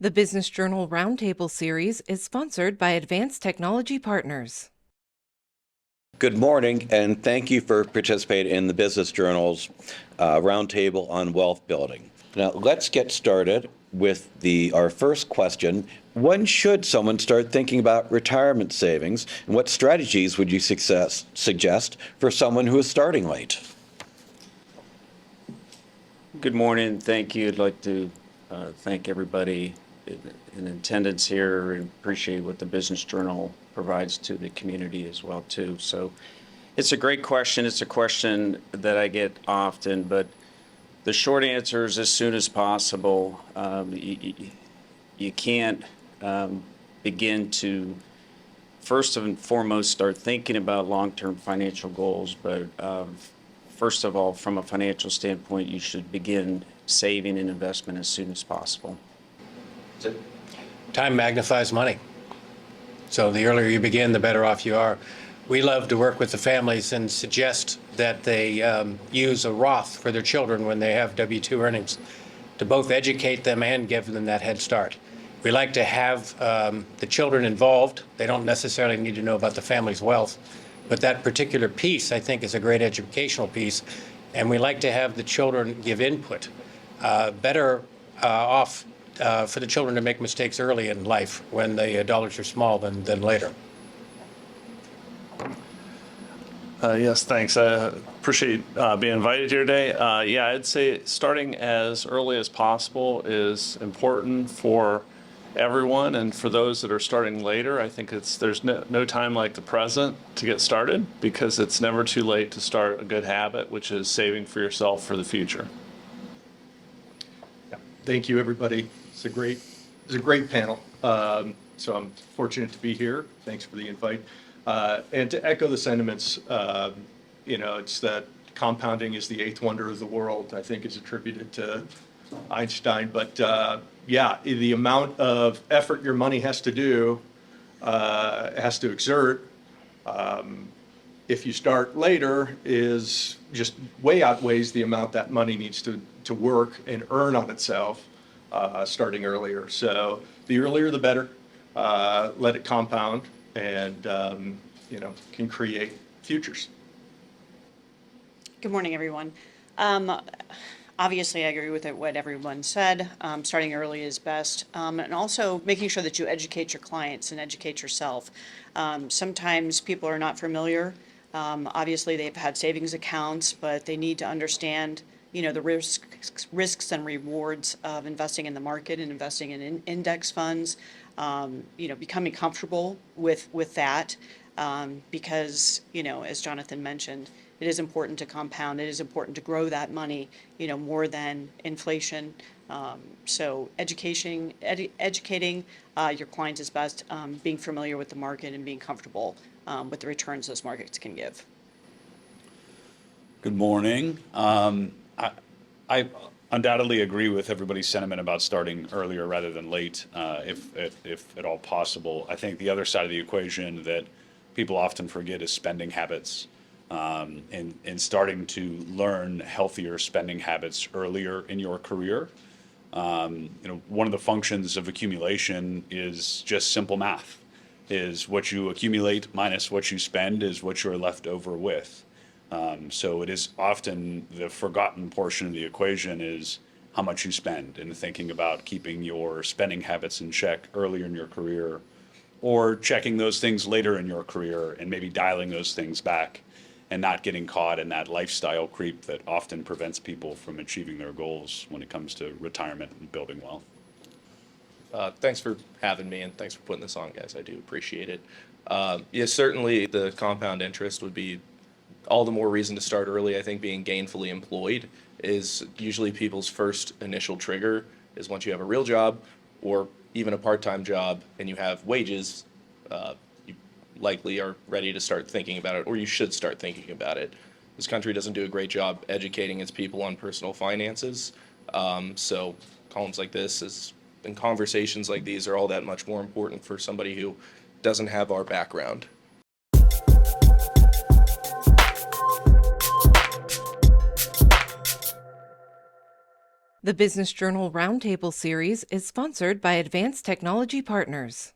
The Business Journal Roundtable Series is sponsored by Advanced Technology Partners. Good morning, and thank you for participating in the Business Journal's Roundtable on Wealth Building. Now, let's get started with our first question. When should someone start thinking about retirement savings, and what strategies would you suggest for someone who is starting late? Good morning. Thank you. I'd like to thank everybody in attendance here and appreciate what the Business Journal provides to the community as well too. So it's a great question. It's a question that I get often, but the short answer is as soon as possible. You can't begin to first and foremost start thinking about long-term financial goals, but first of all, from a financial standpoint, you should begin saving and investment as soon as possible. Time magnifies money. So the earlier you begin, the better off you are. We love to work with the families and suggest that they use a Roth for their children when they have W-2 earnings to both educate them and give them that head start. We like to have the children involved. They don't necessarily need to know about the family's wealth, but that particular piece, I think, is a great educational piece, and we like to have the children give input. Better off for the children to make mistakes early in life when the dollars are small than later. Yes, thanks. I appreciate being invited here today. Yeah, I'd say starting as early as possible is important for everyone, and for those that are starting later, I think there's no time like the present to get started, because it's never too late to start a good habit, which is saving for yourself for the future. Yeah. Thank you, everybody. It's a great panel. So I'm fortunate to be here. Thanks for the invite. And to echo the sentiments, it's that compounding is the eighth wonder of the world. I think it's attributed to Einstein. But yeah, the amount of effort your money has to exert, if you start later, is just way outweighs the amount that money needs to work and earn on itself starting earlier. So the earlier the better. Let it compound and can create futures. Good morning, everyone. Obviously, I agree with what everyone said. Starting early is best, and also making sure that you educate your clients and educate yourself. Sometimes people are not familiar. Obviously, they've had savings accounts, but they need to understand, the risks and rewards of investing in the market and investing in index funds. Becoming comfortable with that, because, as Jonathan mentioned, it is important to compound. It is important to grow that money, more than inflation. So educating your clients is best, being familiar with the market and being comfortable with the returns those markets can give. Good morning. I undoubtedly agree with everybody's sentiment about starting earlier rather than late, if at all possible. I think the other side of the equation that people often forget is spending habits, and starting to learn healthier spending habits earlier in your career. One of the functions of accumulation is just simple math. Is what you accumulate minus what you spend is what you're left over with. So it is often the forgotten portion of the equation is how much you spend, and thinking about keeping your spending habits in check earlier in your career, or checking those things later in your career and maybe dialing those things back and not getting caught in that lifestyle creep that often prevents people from achieving their goals when it comes to retirement and building wealth. Thanks for having me, and thanks for putting this on, guys. I do appreciate it. Yeah, certainly the compound interest would be all the more reason to start early. I think being gainfully employed is usually people's first initial trigger. Is once you have a real job or even a part-time job and you have wages, you likely are ready to start thinking about it, or you should start thinking about it. This country doesn't do a great job educating its people on personal finances. So columns like this and conversations like these are all that much more important for somebody who doesn't have our background. The Business Journal Roundtable Series is sponsored by Advanced Technology Partners.